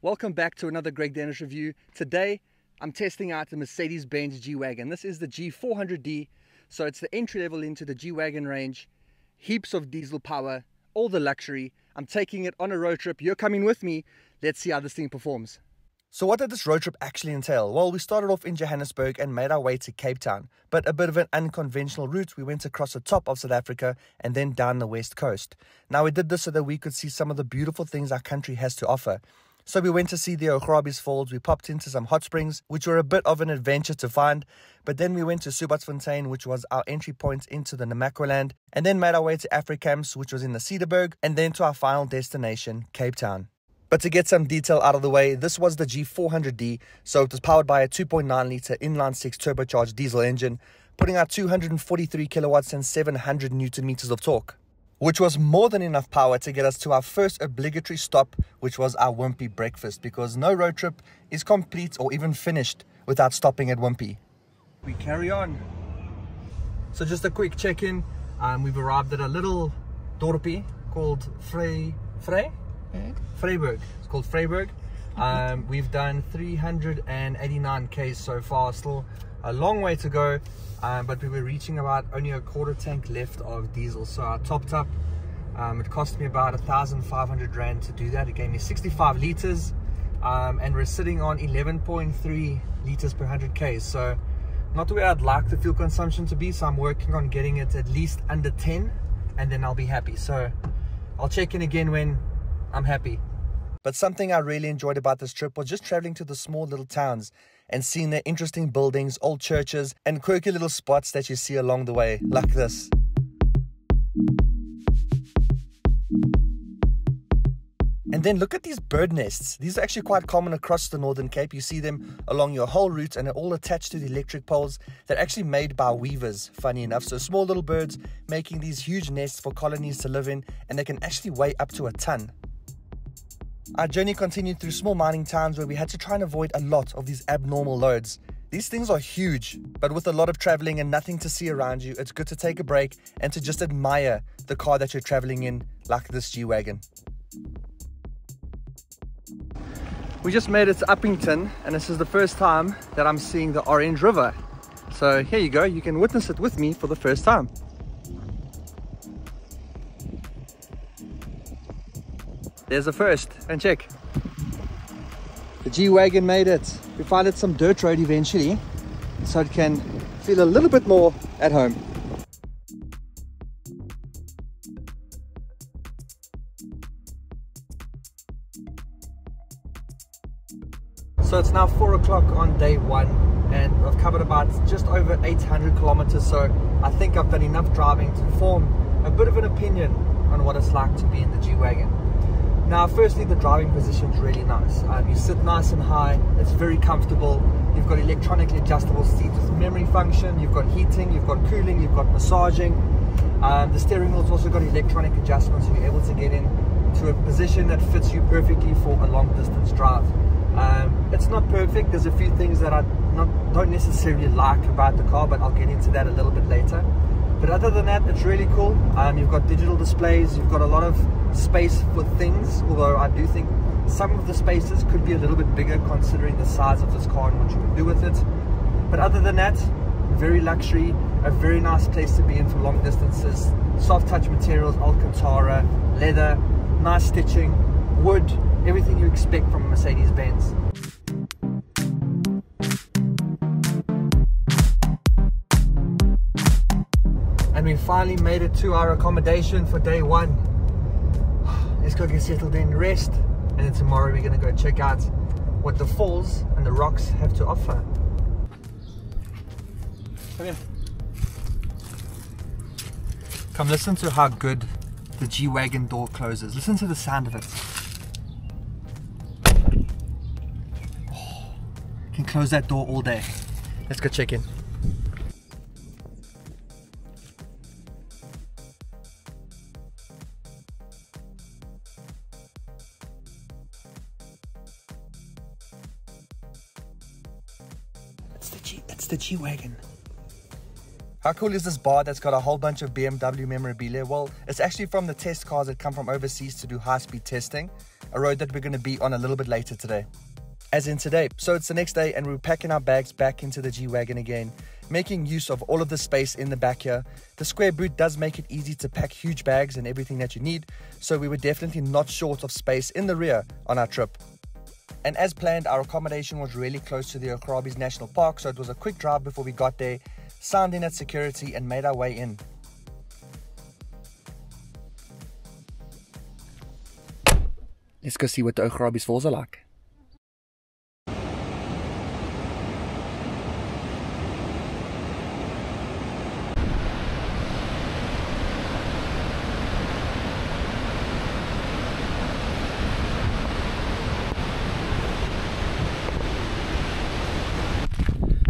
Welcome back to another Greg Dennis review. Today, I'm testing out the Mercedes-Benz G-Wagon. This is the G400d, so it's the entry level into the G-Wagon range. Heaps of diesel power, all the luxury. I'm taking it on a road trip. You're coming with me. Let's see how this thing performs. So what did this road trip actually entail? Well, we started off in Johannesburg and made our way to Cape Town, but a bit of an unconventional route. We went across the top of South Africa and then down the west coast. Now, we did this so that we could see some of the beautiful things our country has to offer. So we went to see the Augrabies Falls, we popped into some hot springs, which were a bit of an adventure to find, but then we went to Waterfront, which was our entry point into the Namaqualand, and then made our way to Afrikamps, which was in the Freyberg, and then to our final destination, Cape Town. But to get some detail out of the way, this was the G400d, so it was powered by a 2.9-litre inline-six turbocharged diesel engine, putting out 243 kilowatts and 700 newton meters of torque, which was more than enough power to get us to our first obligatory stop, which was our Wimpy breakfast, because no road trip is complete or even finished without stopping at Wimpy. We carry on. So just a quick check-in. We've arrived at a little dorpie called Freyberg. It's called Freyberg. We've done 389 k's so far, still a long way to go. But we were reaching about only a quarter tank left of diesel, so I topped up. It cost me about 1,500 rand to do that. It gave me 65 liters, and we're sitting on 11.3 liters per 100 k's, so not where I'd like the fuel consumption to be, so I'm working on getting it at least under 10, and then I'll be happy. So I'll check in again when I'm happy. But something I really enjoyed about this trip was just traveling to the small little towns and seeing their interesting buildings, old churches, and quirky little spots that you see along the way, like this. And then look at these bird nests. These are actually quite common across the Northern Cape. You see them along your whole route, and they're all attached to the electric poles. They're actually made by weavers, funny enough. So small little birds making these huge nests for colonies to live in, and they can actually weigh up to a ton. Our journey continued through small mining towns where we had to try and avoid a lot of these abnormal loads. These things are huge, but with a lot of traveling and nothing to see around you, it's good to take a break and to just admire the car that you're traveling in, like this G-Wagon. We just made it to Uppington, and this is the first time that I'm seeing the Orange River. So here you go, you can witness it with me for the first time. There's the first, and check. The G-Wagon made it. We found it some dirt road eventually, so it can feel a little bit more at home. So it's now 4 o'clock on day one, and I've covered about just over 800 kilometers, so I think I've done enough driving to form a bit of an opinion on what it's like to be in the G-Wagon. Now, firstly, the driving position is really nice. You sit nice and high, it's very comfortable. You've got electronically adjustable seats with memory function, you've got heating, you've got cooling, you've got massaging. The steering wheel's also got electronic adjustments, so you're able to get into a position that fits you perfectly for a long distance drive. It's not perfect, there's a few things that I don't necessarily like about the car, but I'll get into that a little bit later. But other than that, it's really cool. You've got digital displays, you've got a lot of space for things, although I do think some of the spaces could be a little bit bigger considering the size of this car and what you can do with it. But other than that, very luxury, a very nice place to be in for long distances. Soft touch materials, Alcantara, leather, nice stitching, wood, everything you expect from a Mercedes-Benz. And we finally made it to our accommodation for day one. Let's go get settled in, rest, and then tomorrow we're going to go check out what the falls and the rocks have to offer. Come here. Come listen to how good the G-Wagon door closes. Listen to the sound of it. Oh, can close that door all day. Let's go check in. It's the G-Wagon. How cool is this bar that's got a whole bunch of BMW Memorabilia? Well, it's actually from the test cars that come from overseas to do high-speed testing. a road that we're going to be on a little bit later today. As in today. So it's the next day and we're packing our bags back into the G-Wagon again, making use of all of the space in the back here. The square boot does make it easy to pack huge bags and everything that you need, so we were definitely not short of space in the rear on our trip. And as planned, our accommodation was really close to the Augrabies National Park, so it was a quick drive before we got there, signed in at security and made our way in. Let's go see what the Augrabies Falls are like.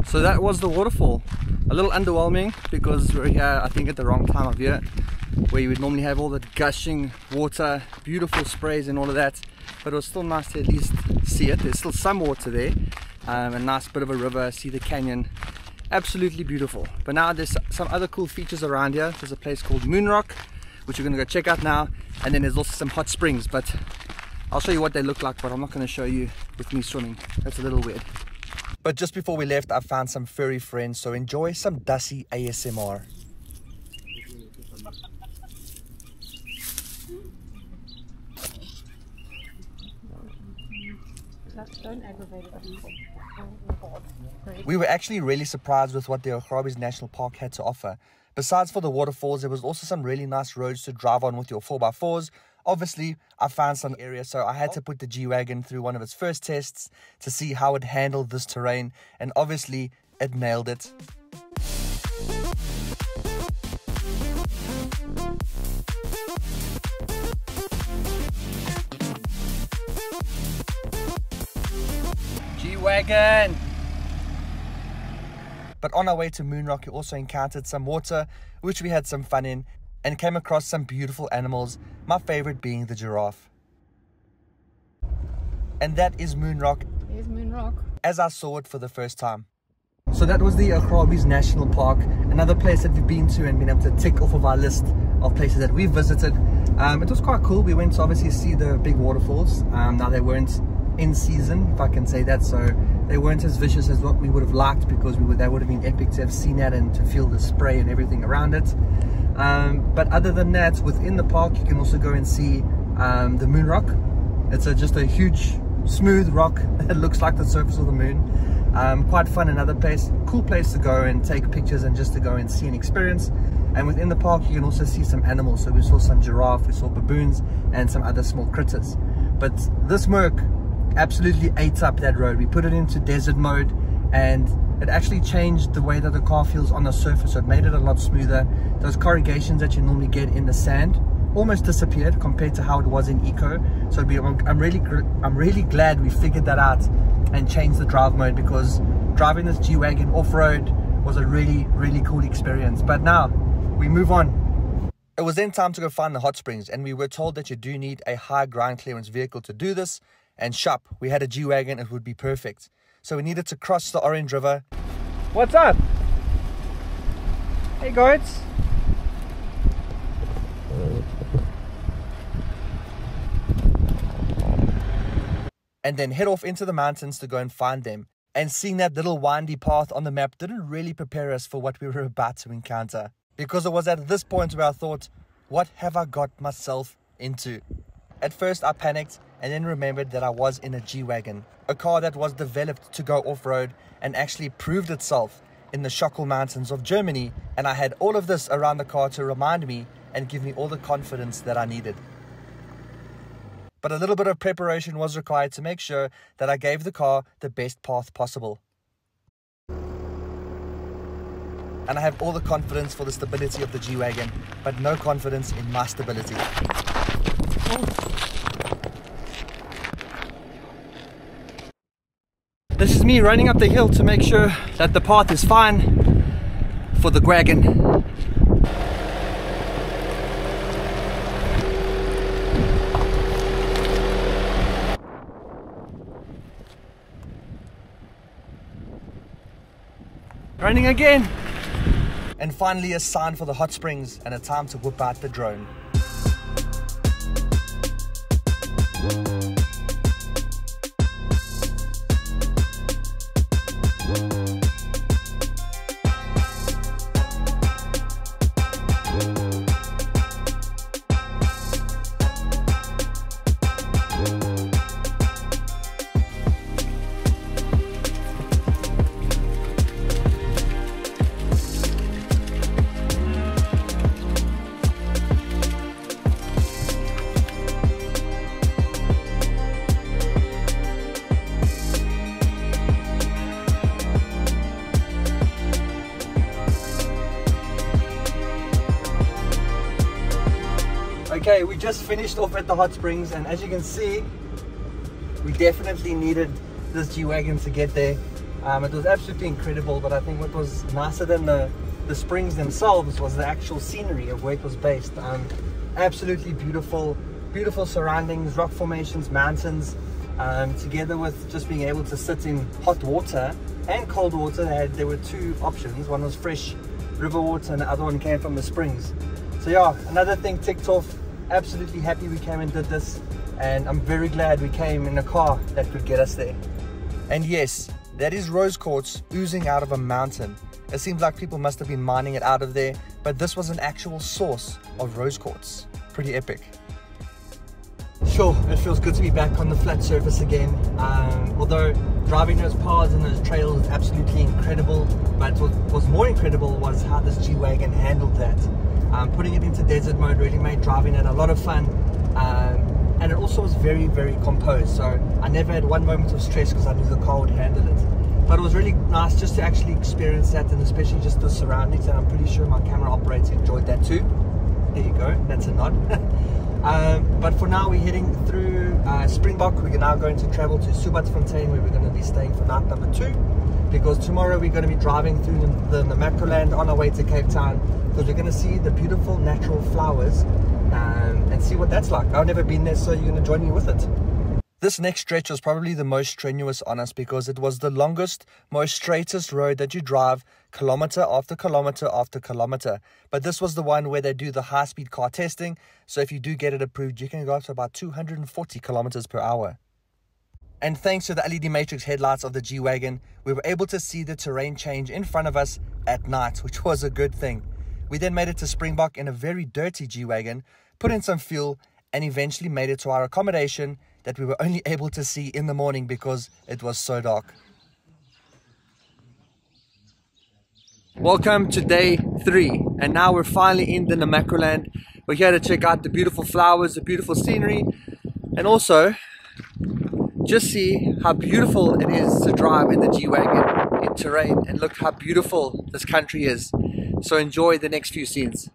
So that was the waterfall. A little underwhelming because we're here, I think, at the wrong time of year, where you would normally have all the gushing water, beautiful sprays and all of that. But it was still nice to at least see it. There's still some water there, a nice bit of a river, see the canyon. Absolutely beautiful. But now there's some other cool features around here. There's a place called Moonrock, which we're going to go check out now. And then there's also some hot springs, but I'll show you what they look like, but I'm not going to show you with me swimming. That's a little weird. But just before we left, I found some furry friends, so enjoy some Dussie ASMR. Don't aggravate it. We were actually really surprised with what the Augrabies National Park had to offer. Besides for the waterfalls, there was also some really nice roads to drive on with your 4x4s. Obviously, I found some areas, so I had to put the G-Wagon through one of its first tests to see how it handled this terrain, and obviously, it nailed it. G-Wagon! But on our way to Moonrock, we also encountered some water, which we had some fun in, and came across some beautiful animals, my favorite being the giraffe. And that is Moonrock. Here's Moonrock. As I saw it for the first time. So that was the Augrabies National Park, another place that we've been to and been able to tick off of our list of places that we've visited. It was quite cool. We went to obviously see the big waterfalls. Now they weren't in season, if I can say that, so they weren't as vicious as what we would have liked, because they would have been epic to have seen that and to feel the spray and everything around it. But other than that, within the park you can also go and see the moon rock. It's just a huge smooth rock that looks like the surface of the moon. Quite fun, another place, cool place to go and take pictures and just to go and see and experience. And within the park you can also see some animals, so we saw some giraffe, we saw baboons and some other small critters. But this Merc absolutely ate up that road. We put it into desert mode and it actually changed the way that the car feels on the surface, so it made it a lot smoother. Those corrugations that you normally get in the sand almost disappeared compared to how it was in eco. So I'm really glad we figured that out and changed the drive mode, because driving this G-Wagon off-road was a really cool experience. But now we move on. It was then time to go find the hot springs, and we were told that you do need a high ground clearance vehicle to do this, and shop, we had a G-Wagon, it would be perfect. So we needed to cross the Orange River. What's up? Hey guys. And then head off into the mountains to go and find them. And seeing that little windy path on the map didn't really prepare us for what we were about to encounter. Because it was at this point where I thought, what have I got myself into? At first I panicked and then remembered that I was in a G-Wagon, a car that was developed to go off-road and actually proved itself in the Schokl Mountains of Germany, and I had all of this around the car to remind me and give me all the confidence that I needed. But a little bit of preparation was required to make sure that I gave the car the best path possible. And I have all the confidence for the stability of the G-Wagon, but no confidence in my stability. This is me running up the hill to make sure that the path is fine for the GWagon. Running again. And finally a sign for the hot springs and a time to whip out the drone. Okay, we just finished off at the hot springs, and as you can see, we definitely needed this G-Wagon to get there. It was absolutely incredible, but I think what was nicer than the springs themselves was the actual scenery of where it was based. Absolutely beautiful surroundings, rock formations, mountains, together with just being able to sit in hot water and cold water. There were two options. One was fresh river water and the other one came from the springs. So yeah, another thing ticked off. Absolutely happy we came and did this, and I'm very glad we came in a car that could get us there. And yes, that is rose quartz oozing out of a mountain. It seems like people must have been mining it out of there, but this was an actual source of rose quartz. Pretty epic. Sure, it feels good to be back on the flat surface again. Although driving those paths and those trails is absolutely incredible, but what was more incredible was how this G-Wagon handled that. Putting it into desert mode really made driving it a lot of fun, and it also was very, very composed. So I never had one moment of stress because I knew the car would handle it. But it was really nice just to actually experience that, and especially just the surroundings, and I'm pretty sure my camera operator enjoyed that too. There you go, that's a nod. But for now, we're heading through Springbok. We're now going to travel to Subatfontein, where we're going to be staying for night number 2, because tomorrow we're going to be driving through the Namaqualand on our way to Cape Town, because we're going to see the beautiful natural flowers and see what that's like. I've never been there, so you're going to join me with it. This next stretch was probably the most strenuous on us, because it was the longest, most straightest road that you drive, kilometer after kilometer after kilometer. But this was the one where they do the high-speed car testing, so if you do get it approved, you can go up to about 240 kilometers per hour. And thanks to the LED matrix headlights of the G-Wagon, we were able to see the terrain change in front of us at night, which was a good thing. We then made it to Springbok in a very dirty G-Wagon, put in some fuel, and eventually made it to our accommodation that we were only able to see in the morning because it was so dark. Welcome to day 3, and now we're finally in the Namaqualand. We're here to check out the beautiful flowers, the beautiful scenery, and also just see how beautiful it is to drive in the G-Wagon in terrain, and look how beautiful this country is. So enjoy the next few scenes.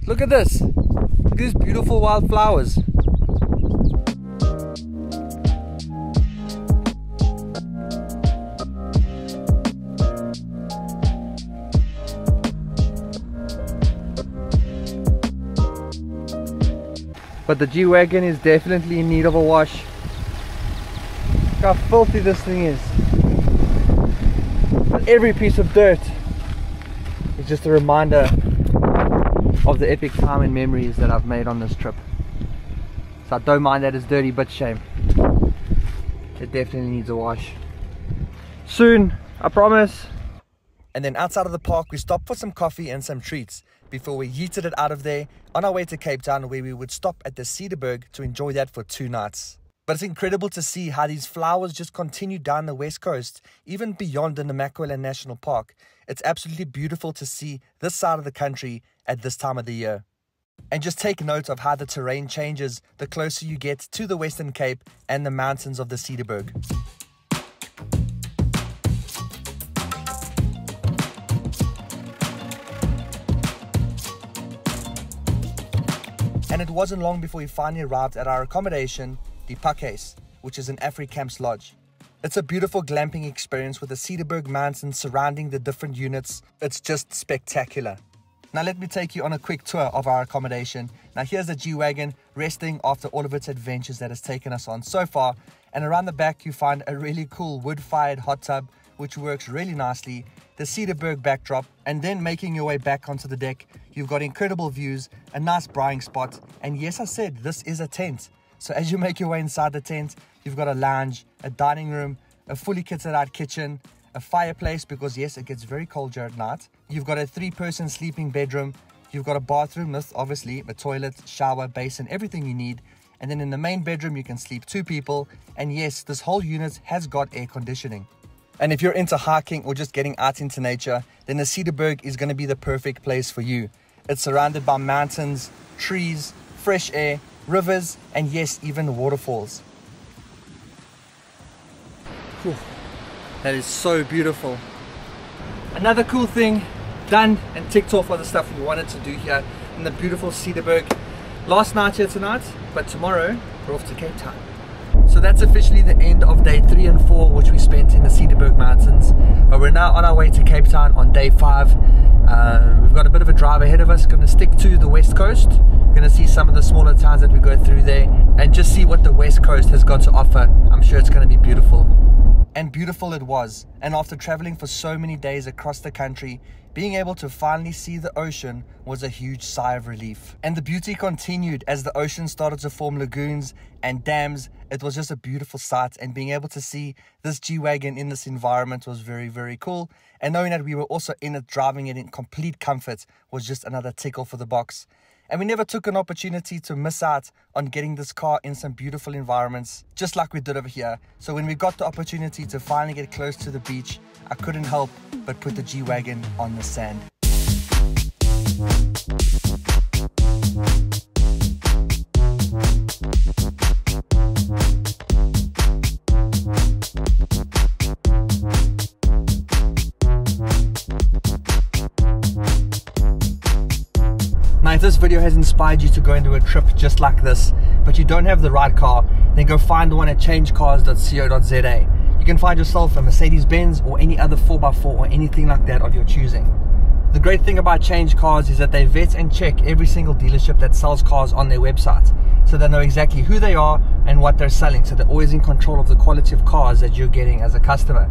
Look at this. Look at these beautiful wildflowers. But the G-Wagon is definitely in need of a wash. Look how filthy this thing is. But every piece of dirt is just a reminder of the epic time and memories that I've made on this trip. So I don't mind that it's dirty, but shame. It definitely needs a wash. Soon, I promise. And then outside of the park, we stopped for some coffee and some treats before we yeeted it out of there on our way to Cape Town, where we would stop at the Freyberg to enjoy that for 2 nights. But it's incredible to see how these flowers just continue down the west coast, even beyond the Namaqualand National Park. It's absolutely beautiful to see this side of the country at this time of the year. And just take note of how the terrain changes the closer you get to the Western Cape and the mountains of the Freyberg. And it wasn't long before we finally arrived at our accommodation, the Pakhuis, which is an Afrikamps lodge. It's a beautiful glamping experience with the Freyberg mountains surrounding the different units. It's just spectacular. Now let me take you on a quick tour of our accommodation. Now here's the G-Wagon resting after all of its adventures that has taken us on so far. And around the back you find a really cool wood-fired hot tub, which works really nicely, the Freyberg backdrop, and then making your way back onto the deck, you've got incredible views, a nice braaiing spot, and yes, I said this is a tent. So as you make your way inside the tent, you've got a lounge, a dining room, a fully kitted out kitchen, a fireplace, because yes, it gets very cold here at night. You've got a 3-person sleeping bedroom. You've got a bathroom with obviously a toilet, shower, basin, everything you need. And then in the main bedroom, you can sleep 2 people. And yes, this whole unit has got air conditioning. And if you're into hiking or just getting out into nature, then the Freyberg is going to be the perfect place for you. It's surrounded by mountains, trees, fresh air, rivers, and yes, even waterfalls. Whew. That is so beautiful. Another cool thing done and ticked off all the stuff we wanted to do here in the beautiful Freyberg. Last night here tonight, but tomorrow we're off to Cape Town. So that's officially the end of day 3 and 4, which we spent in the Freyberg Mountains. But we're now on our way to Cape Town on day 5. We've got a bit of a drive ahead of us. Going to stick to the west coast. Going to see some of the smaller towns that we go through there and just see what the west coast has got to offer. I'm sure it's going to be beautiful. And beautiful it was. And after traveling for so many days across the country, being able to finally see the ocean was a huge sigh of relief. And the beauty continued as the ocean started to form lagoons and dams. It was just a beautiful sight, and being able to see this G-Wagon in this environment was very, very cool. And knowing that we were also in it, driving it in complete comfort, was just another tickle for the box. And we never took an opportunity to miss out on getting this car in some beautiful environments, just like we did over here. So when we got the opportunity to finally get close to the beach, I couldn't help but put the G-Wagon on the sand. Now, if this video has inspired you to go into a trip just like this, but you don't have the right car, then go find the one at changecars.co.za. You can find yourself a Mercedes-Benz or any other 4x4 or anything like that of your choosing. The great thing about Change Cars is that they vet and check every single dealership that sells cars on their website, so they know exactly who they are and what they're selling, so they're always in control of the quality of cars that you're getting as a customer.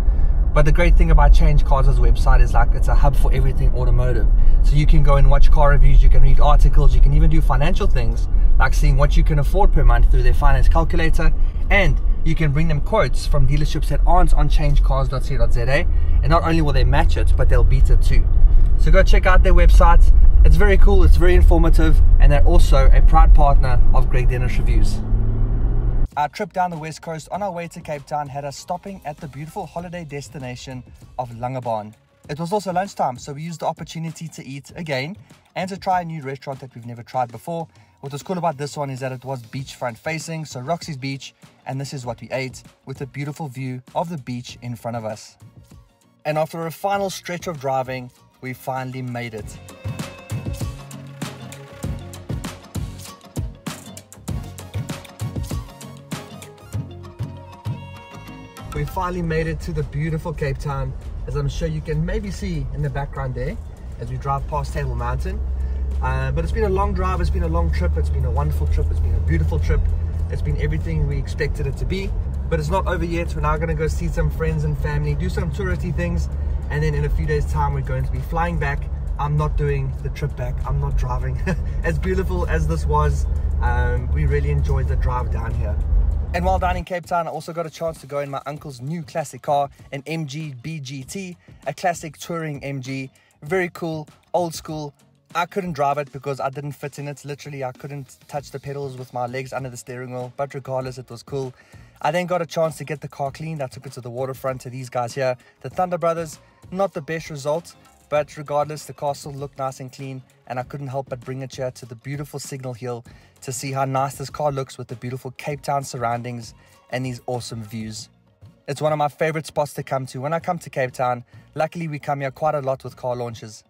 But the great thing about Change Cars' website is like it's a hub for everything automotive. So you can go and watch car reviews, you can read articles, you can even do financial things like seeing what you can afford per month through their finance calculator, and you can bring them quotes from dealerships that aren't on changecars.co.za, and not only will they match it, but they'll beat it too. So go check out their website. It's very cool, it's very informative, and they're also a proud partner of Greg Dennis Reviews. Our trip down the west coast on our way to Cape Town had us stopping at the beautiful holiday destination of Laaban. It was also lunchtime, so we used the opportunity to eat again and to try a new restaurant that we've never tried before. What was cool about this one is that it was beachfront facing, so Roxy's Beach, and this is what we ate with a beautiful view of the beach in front of us. And after a final stretch of driving, we finally made it. We finally made it to the beautiful Cape Town, as I'm sure you can maybe see in the background there as we drive past Table Mountain. But it's been a long drive, it's been a long trip, it's been a wonderful trip, it's been a beautiful trip. It's been everything we expected it to be. But it's not over yet. We're now going to go see some friends and family, do some touristy things, and then in a few days time we're going to be flying back. I'm not doing the trip back, I'm not driving. As beautiful as this was, we really enjoyed the drive down here. And while down in Cape Town, I also got a chance to go in my uncle's new classic car, an MG BGT, a classic touring MG. Very cool, old school. I couldn't drive it because I didn't fit in it. Literally, I couldn't touch the pedals with my legs under the steering wheel, but regardless, it was cool. I then got a chance to get the car cleaned. I took it to the Waterfront to these guys here, the Thunder Brothers. Not the best result, but regardless, the car still looked nice and clean, and I couldn't help but bring it here to the beautiful Signal Hill to see how nice this car looks with the beautiful Cape Town surroundings and these awesome views. It's one of my favorite spots to come to when I come to Cape Town. Luckily, we come here quite a lot with car launches.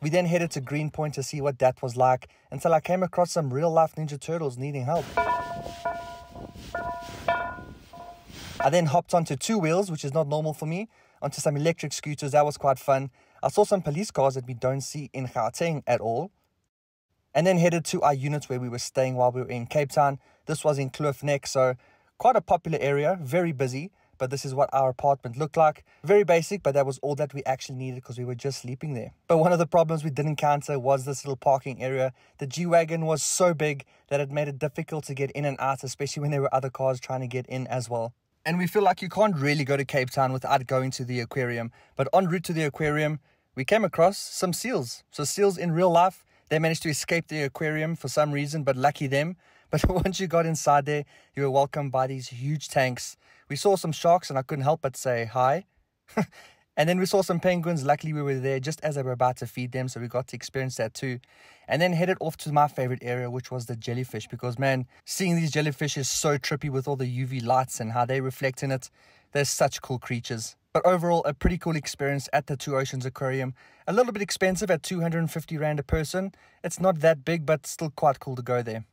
We then headed to Greenpoint to see what that was like until I came across some real-life Ninja Turtles needing help. I then hopped onto 2 wheels, which is not normal for me, onto some electric scooters. That was quite fun. I saw some police cars that we don't see in Gauteng at all. And then headed to our unit where we were staying while we were in Cape Town. This was in Kloof Neck, so quite a popular area, very busy. But this is what our apartment looked like. Very basic, but that was all that we actually needed because we were just sleeping there. But one of the problems we did encounter was this little parking area. The G-Wagon was so big that it made it difficult to get in and out, especially when there were other cars trying to get in as well. And we feel like you can't really go to Cape Town without going to the aquarium. But en route to the aquarium, we came across some seals. So seals in real life, they managed to escape the aquarium for some reason, but lucky them. But once you got inside there, you were welcomed by these huge tanks. We saw some sharks and I couldn't help but say hi. And then we saw some penguins. Luckily, we were there just as they were about to feed them, so we got to experience that too. And then headed off to my favorite area, which was the jellyfish, because man, seeing these jellyfish is so trippy with all the UV lights and how they reflect in it. They're such cool creatures. But overall, a pretty cool experience at the Oceans Aquarium. A little bit expensive at 250 Rand a person. It's not that big, but still quite cool to go there.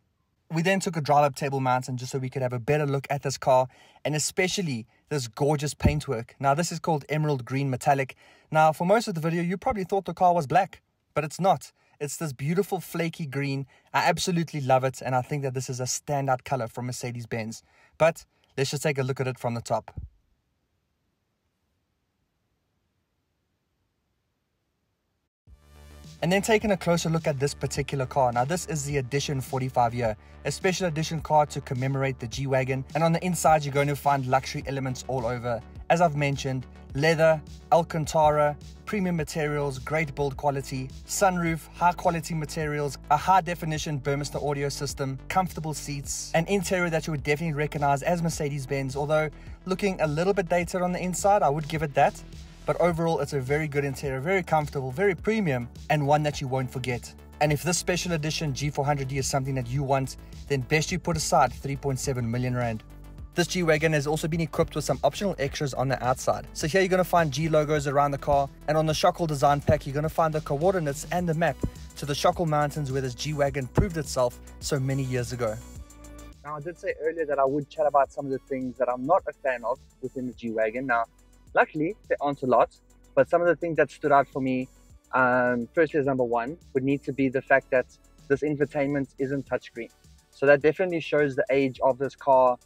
We then took a drive up Table Mountain just so we could have a better look at this car, and especially this gorgeous paintwork. Now, this is called Emerald Green Metallic. Now, for most of the video, you probably thought the car was black, but it's not. It's this beautiful flaky green. I absolutely love it, and I think that this is a standout color from Mercedes-Benz. But let's just take a look at it from the top. And then taking a closer look at this particular car. Now, this is the Edition 45 year, a special edition car to commemorate the G-Wagon. And on the inside, you're going to find luxury elements all over. As I've mentioned, leather, Alcantara, premium materials, great build quality, sunroof, high quality materials, a high definition Burmester audio system, comfortable seats, an interior that you would definitely recognize as Mercedes-Benz, although looking a little bit dated on the inside, I would give it that. But overall, it's a very good interior, very comfortable, very premium, and one that you won't forget. And if this special edition G400d is something that you want, then best you put aside 3.7 million Rand. This G-Wagon has also been equipped with some optional extras on the outside. So here you're going to find G logos around the car, and on the Shockle design pack, you're going to find the coordinates and the map to the Shockle Mountains where this G-Wagon proved itself so many years ago. Now, I did say earlier that I would chat about some of the things that I'm not a fan of within the G-Wagon. Now, luckily, there aren't a lot, but some of the things that stood out for me, firstly as number one, would need to be the fact that this infotainment isn't touchscreen. So that definitely shows the age of this car,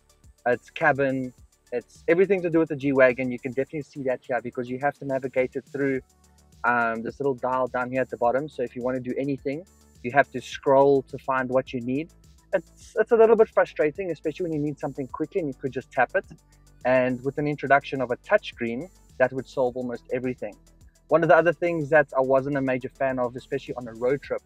its cabin, it's everything to do with the G-Wagon. You can definitely see that here because you have to navigate it through this little dial down here at the bottom. So if you want to do anything, you have to scroll to find what you need. It's a little bit frustrating, especially when you need something quickly and you could just tap it. And with an introduction of a touchscreen, that would solve almost everything. One of the other things that I wasn't a major fan of, especially on a road trip,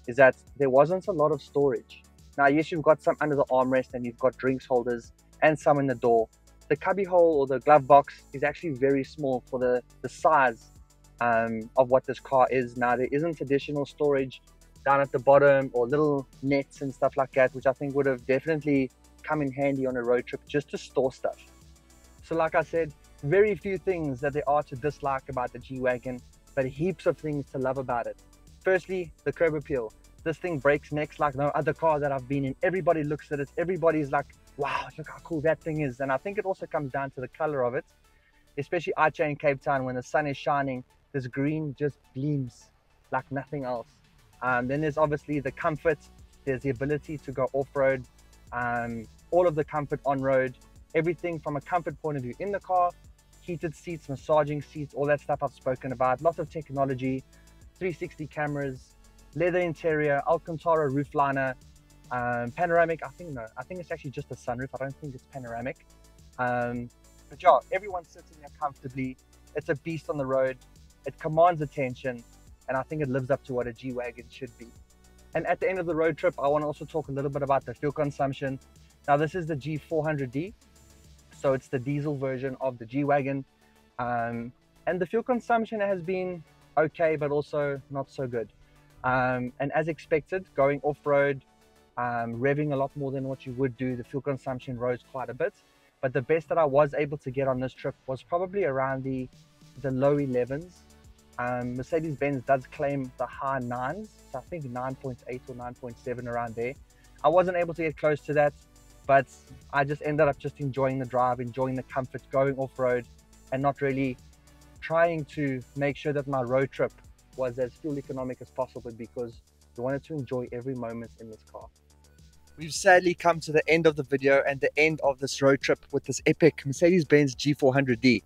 is that there wasn't a lot of storage. Now, yes, you've got some under the armrest and you've got drinks holders and some in the door. The cubby hole or the glove box is actually very small for the size of what this car is. Now, there isn't additional storage down at the bottom or little nets and stuff like that, which I think would have definitely come in handy on a road trip just to store stuff. So like I said, very few things that there are to dislike about the G-Wagon, but heaps of things to love about it. Firstly, the curb appeal. This thing breaks necks like no other car that I've been in. Everybody looks at it. Everybody's like, wow, look how cool that thing is. And I think it also comes down to the color of it, especially out here in Cape Town when the sun is shining. This green just gleams like nothing else. Then there's obviously the comfort. There's the ability to go off-road, all of the comfort on-road, everything from a comfort point of view in the car, heated seats, massaging seats, all that stuff I've spoken about, lots of technology, 360 cameras, leather interior, Alcantara roof liner, panoramic. I think it's actually just a sunroof. I don't think it's panoramic. But yeah, everyone's sitting there comfortably. It's a beast on the road. It commands attention, and I think it lives up to what a G-Wagon should be. And at the end of the road trip, I want to also talk a little bit about the fuel consumption. Now, this is the G400d, so it's the diesel version of the G-Wagon, and the fuel consumption has been okay, but also not so good. And as expected, going off-road, revving a lot more than what you would do, the fuel consumption rose quite a bit. But the best that I was able to get on this trip was probably around the low 11s. Mercedes-Benz does claim the high 9s, so I think 9.8 or 9.7 around there. I wasn't able to get close to that, but I just ended up just enjoying the drive, enjoying the comfort, going off-road, and not really trying to make sure that my road trip was as fuel economic as possible, because we wanted to enjoy every moment in this car. We've sadly come to the end of the video and the end of this road trip with this epic Mercedes-Benz G400d.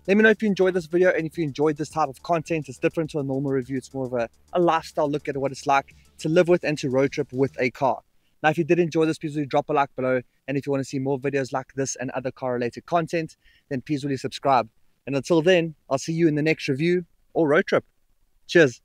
Let me know if you enjoyed this video and if you enjoyed this type of content. It's different to a normal review. It's more of a lifestyle look at what it's like to live with and to road trip with a car. Now, if you did enjoy this, please do drop a like below. And if you want to see more videos like this and other car related content, then please really subscribe. And until then, I'll see you in the next review or road trip. Cheers.